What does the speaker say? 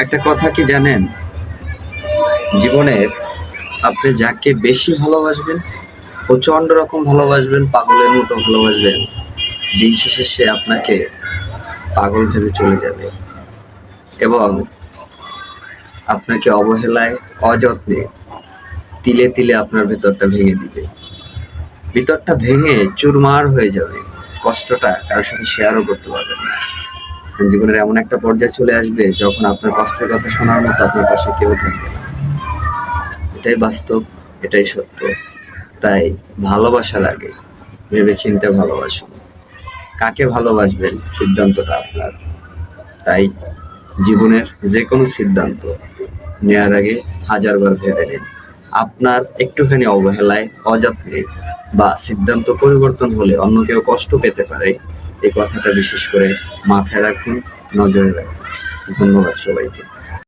একটা কথা কি জানেন, জীবনের আপনি যাকে বেশি ভালোবাসবেন, প্রচন্ড রকম ভালোবাসবেন, পাগলের মতো ভালোবাসবেন, দিন শেষে সে আপনাকে পাগল ভেবে চলে যাবে এবং আপনাকে অবহেলায়, অযত্নে, তিলে তিলে আপনার ভেতরটা ভেঙে দিবে। ভিতরটা ভেঙে চুরমার হয়ে যাবে, কষ্টটা কারোর সাথে শেয়ারও করতে পারবেন না। জীবনের এমন একটা পর্যায়ে চলে আসবে যখন আপনার কষ্টের কথা শোনার মতো আপনার পাশে কেউ থাকবে না। এটাই বাস্তব, এটাই সত্য। তাই ভালোবাসার আগে ভেবে চিন্তে ভালোবাসুন। কাকে ভালোবাসবেন সিদ্ধান্তটা আপনার। তাই জীবনের যে কোনো সিদ্ধান্ত নেওয়ার আগে হাজারবার ভেবে নিন। আপনার একটুখানি অবহেলায়, অযত্নে বা সিদ্ধান্ত পরিবর্তন হলে অন্য কেউ কষ্ট পেতে পারে, এই কথাটা বিশেষ করে মাথায় রাখুন, নজরে রাখুন। ধন্যবাদ সবাইকে।